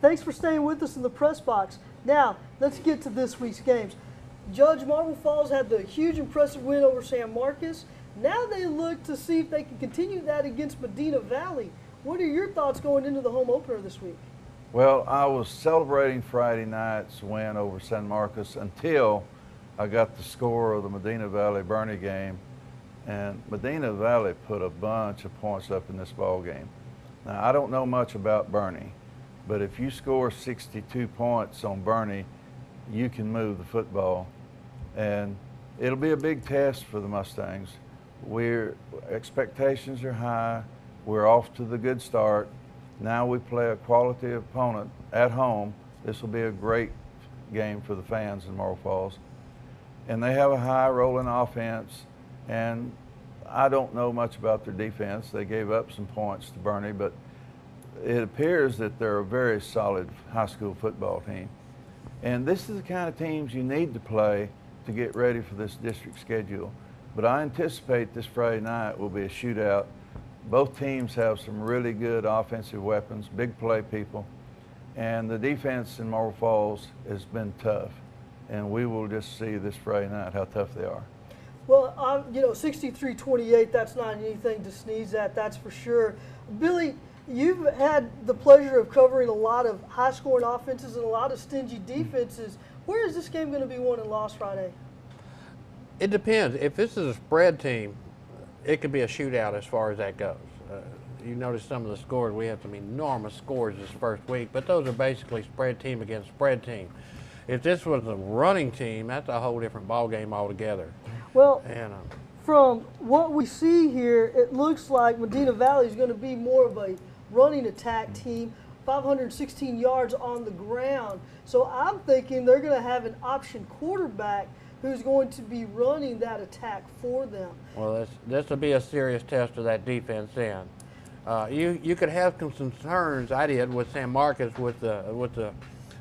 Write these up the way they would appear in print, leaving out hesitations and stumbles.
Thanks for staying with us in the press box. Now, let's get to this week's games. Judge, Marble Falls had the huge, impressive win over San Marcos. Now they look to see if they can continue that against Medina Valley. What are your thoughts going into the home opener this week? Well, I was celebrating Friday night's win over San Marcos until I got the score of the Medina Valley-Bernie game, and Medina Valley put a bunch of points up in this ball game. Now, I don't know much about Bernie, but if you score 62 points on Bernie, you can move the football, and it'll be a big test for the Mustangs. Expectations are high. We're off to the good start. Now we play a quality opponent at home. This will be a great game for the fans in Marble Falls. And they have a high rolling offense, and I don't know much about their defense. They gave up some points to Bernie, but it appears that they're a very solid high school football team. And this is the kind of teams you need to play to get ready for this district schedule. But I anticipate this Friday night will be a shootout. Both teams have some really good offensive weapons, big play people, and the defense in Marble Falls has been tough. And we will just see this Friday night how tough they are. Well, you know, 63-28, that's not anything to sneeze at, that's for sure. Billy, you've had the pleasure of covering a lot of high-scoring offenses and a lot of stingy defenses. Where is this game going to be won and lost Friday? It depends. If this is a spread team, it could be a shootout as far as that goes. You notice some of the scores, we have some enormous scores this first week, but those are basically spread team against spread team. If this was a running team, that's a whole different ball game altogether. Well, from what we see here, it looks like Medina Valley is going to be more of a running attack team, 516 yards on the ground. So I'm thinking they're going to have an option quarterback who's going to be running that attack for them. Well, this will be a serious test of that defense then. You could have some concerns, I did, with San Marcos with the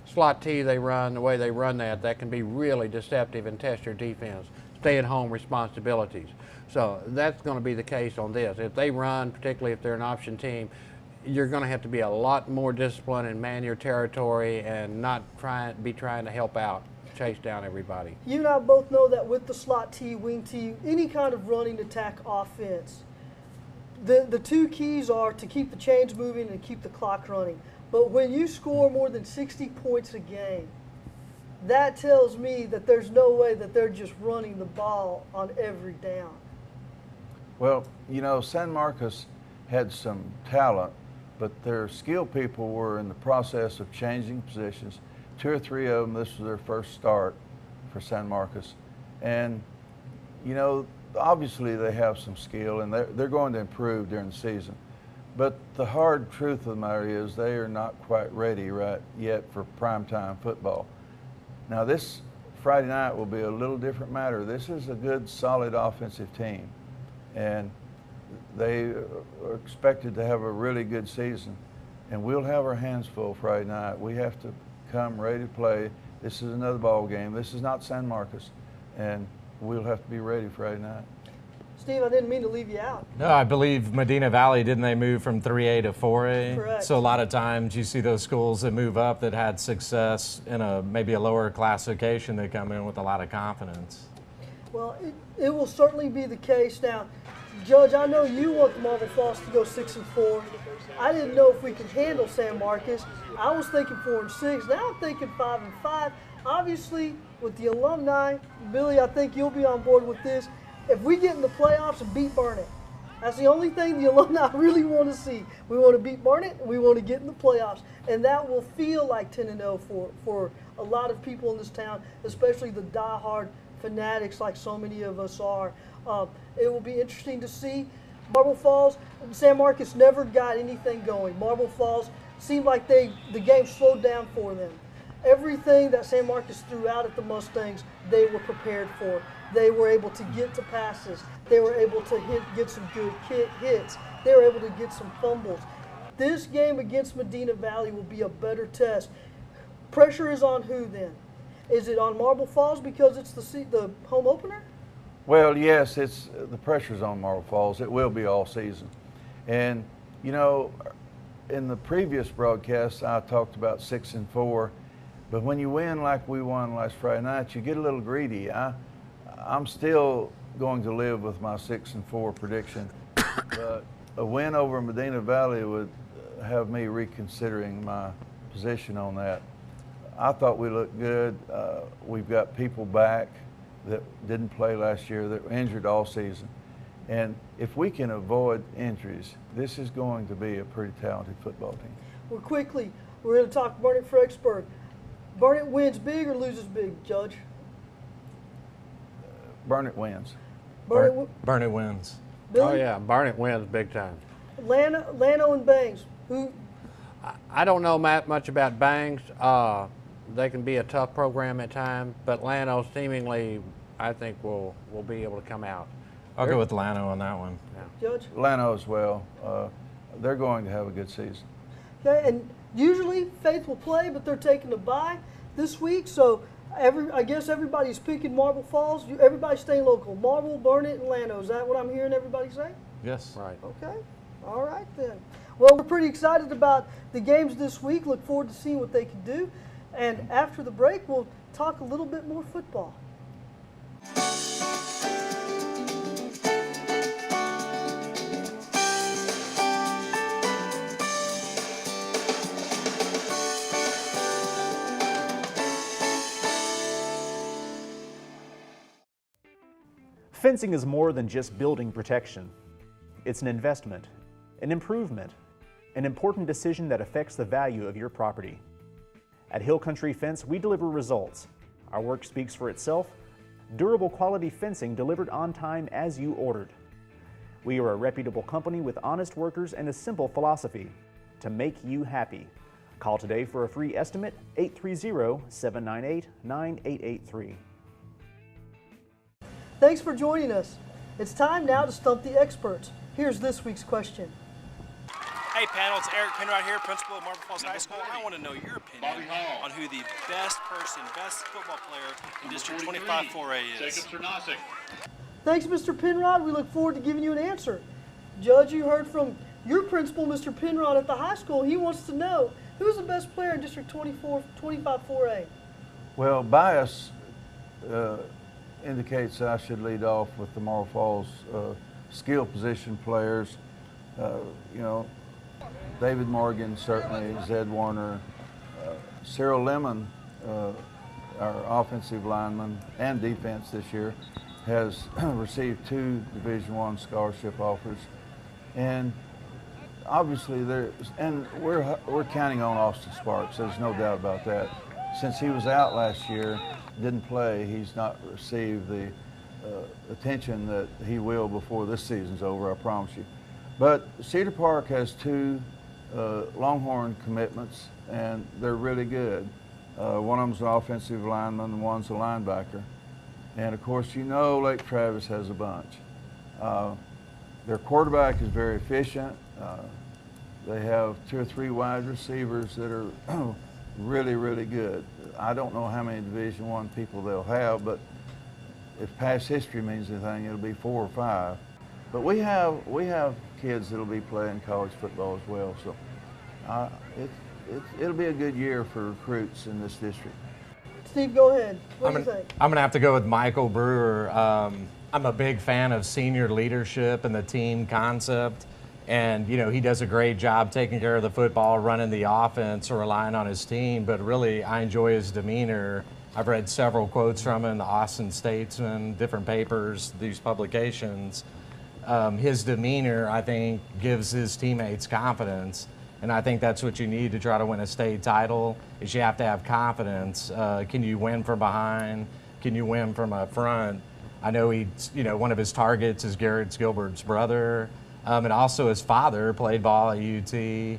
slot T they run, the way they run that can be really deceptive and test your defense, stay-at-home responsibilities. So that's going to be the case on this. If they run, particularly if they're an option team, you're going to have to be a lot more disciplined and man your territory and not be trying to help out, chase down everybody. You and I both know that with the slot T, wing T, any kind of running attack offense, the two keys are to keep the chains moving and keep the clock running. But when you score more than 60 points a game, that tells me that there's no way that they're just running the ball on every down. Well, you know, San Marcos had some talent, but their skill people were in the process of changing positions. 2 or 3 of them, this was their first start for San Marcos. And, you know, obviously they have some skill, and they're going to improve during the season. But the hard truth of the matter is they are not quite ready yet for primetime football. Now this Friday night will be a little different matter. This is a good, solid offensive team, and they are expected to have a really good season. And we'll have our hands full Friday night. We have to come ready to play. This is another ball game. This is not San Marcos, and we'll have to be ready Friday night. Steve, I didn't mean to leave you out. No, I believe Medina Valley, didn't they move from 3A to 4A? Correct. So a lot of times you see those schools that move up that had success in maybe a lower classification, they come in with a lot of confidence. Well, it will certainly be the case. Now, Judge, I know you want the Marble Falls to go 6-4. I didn't know if we could handle San Marcos. I was thinking 4-6. Now I'm thinking 5-5. Obviously, with the alumni, Billy, I think you'll be on board with this. If we get in the playoffs and beat Barnett, that's the only thing the alumni really want to see. We want to beat Barnett, and we want to get in the playoffs. And that will feel like 10-0 for a lot of people in this town, especially the diehard fanatics like so many of us are. It will be interesting to see. Marble Falls, San Marcos never got anything going. Marble Falls seemed like the game slowed down for them. Everything that San Marcos threw out at the Mustangs, they were prepared for. They were able to get to passes. They were able to get some good hits. They were able to get some fumbles. This game against Medina Valley will be a better test. Pressure is on who then? Is it on Marble Falls because it's the home opener? Well, yes, the pressure's on Marble Falls. It will be all season. And, you know, in the previous broadcast, I talked about 6-4, but when you win like we won last Friday night, you get a little greedy. I'm still going to live with my 6-4 prediction, but a win over Medina Valley would have me reconsidering my position on that. I thought we looked good. We've got people back that didn't play last year, that were injured all season. And if we can avoid injuries, this is going to be a pretty talented football team. Well, quickly, we're going to talk Burnett-Fredericksburg. Burnett wins big or loses big, Judge? Burnett wins. Burnett wins. Billy? Oh yeah, Barnett wins big time. Lano and Bangs. Who? I don't know much about Bangs. They can be a tough program at times, but Lano seemingly, I think, will be able to come out. I'll go with Lano on that one. Judge? Lano as well. They're going to have a good season. Okay, and usually Faith will play, but they're taking a bye this week, so I guess everybody's picking Marble Falls. Everybody's staying local. Marble, Burnett, and Lano. Is that what I'm hearing everybody say? Yes. Right. Okay. All right then. Well, we're pretty excited about the games this week. Look forward to seeing what they can do. And after the break, we'll talk a little bit more football. Fencing is more than just building protection. It's an investment, an improvement, an important decision that affects the value of your property. At Hill Country Fence, we deliver results. Our work speaks for itself. Durable quality fencing delivered on time as you ordered. We are a reputable company with honest workers and a simple philosophy: to make you happy. Call today for a free estimate, 830-798-9883. Thanks for joining us. It's time now to stump the experts. Here's this week's question. Hey panel, it's Eric Penrod here, principal of Marble Falls High School. I want to know your opinion on who the best football player in District 25 4A is. Thanks, Mr. Penrod. We look forward to giving you an answer. Judge, you heard from your principal, Mr. Penrod, at the high school. He wants to know, who's the best player in District 25 4A? Well, bias indicates I should lead off with the Marble Falls skill position players. You know, David Morgan, certainly, Zed Warner, Cyril Lemon, our offensive lineman and defense this year, has received 2 Division I scholarship offers. And obviously we're counting on Austin Sparks, there's no doubt about that. Since he was out last year, didn't play, he's not received the attention that he will before this season's over, I promise you. But Cedar Park has 2 Longhorn commitments, and they're really good. One of them's an offensive lineman, and one's a linebacker. And of course, you know Lake Travis has a bunch. Their quarterback is very efficient. They have 2 or 3 wide receivers that are really, really good. I don't know how many Division I people they'll have, but if past history means anything, it'll be 4 or 5. But we have kids that'll be playing college football as well, so it'll be a good year for recruits in this district. Steve, go ahead. What do you think? I'm going to have to go with Michael Brewer. I'm a big fan of senior leadership and the team concept. And, you know, he does a great job taking care of the football, running the offense, or relying on his team. But really, I enjoy his demeanor. I've read several quotes from him in the Austin Statesman, different papers, these publications. His demeanor, I think, gives his teammates confidence. And I think that's what you need to try to win a state title, is you have to have confidence. Can you win from behind? Can you win from up front? I know one of his targets is Garrett Gilbert's brother. And also his father played ball at UT.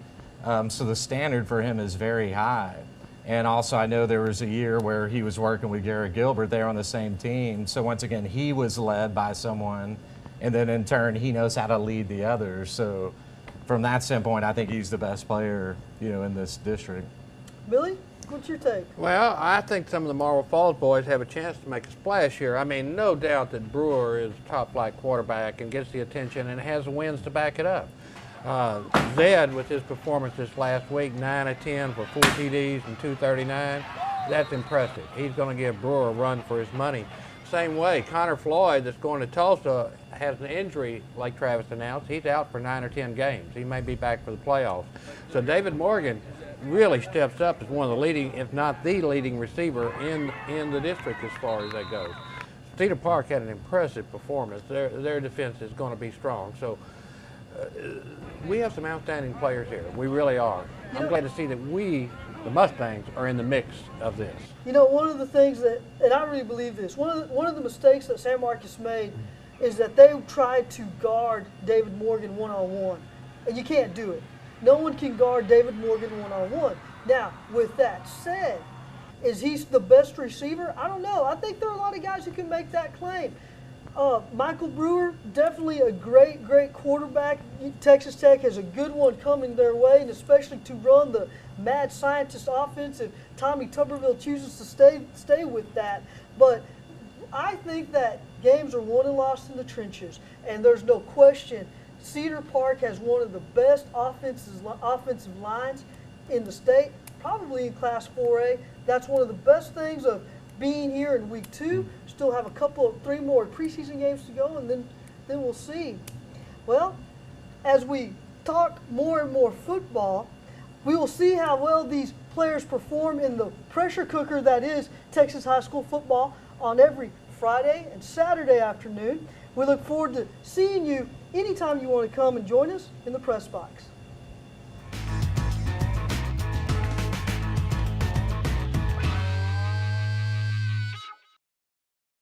So the standard for him is very high. And also I know there was a year where he was working with Garrett Gilbert. They were on the same team. So once again, he was led by someone. And then in turn, he knows how to lead the others. So from that standpoint, I think he's the best player, in this district. Billy, what's your take? Well, I think some of the Marble Falls boys have a chance to make a splash here. I mean, no doubt that Brewer is a top-flight quarterback and gets the attention and has the wins to back it up. Zed, with his performance this last week, 9 of 10 for 4 TDs and 239, that's impressive. He's going to give Brewer a run for his money. Same way, Connor Floyd, that's going to Tulsa, has an injury, like Travis announced. He's out for 9 or 10 games. He may be back for the playoffs. So David Morgan really steps up as one of the leading, if not the leading receiver in the district as far as that goes. Cedar Park had an impressive performance. Their defense is going to be strong. So we have some outstanding players here. We really are. I'm glad to see that we, the Mustangs, are in the mix of this. You know, one of the things that, and I really believe this, one of the mistakes that San Marcos made is that they tried to guard David Morgan one-on-one, and you can't do it. No one can guard David Morgan one-on-one. Now, with that said, is he the best receiver? I don't know. I think there are a lot of guys who can make that claim. Michael Brewer, definitely a great quarterback. Texas Tech has a good one coming their way, and especially to run the mad scientist offense if Tommy Tuberville chooses to stay with that. But I think that games are won and lost in the trenches, and there's no question Cedar Park has one of the best offensive lines in the state, probably in Class 4A. That's one of the best things of being here in week 2. Still have 3 more preseason games to go, and then we'll see. Well, as we talk more and more football, we will see how well these players perform in the pressure cooker that is Texas high school football on every Friday and Saturday afternoon. We look forward to seeing you anytime you want to come and join us in the press box.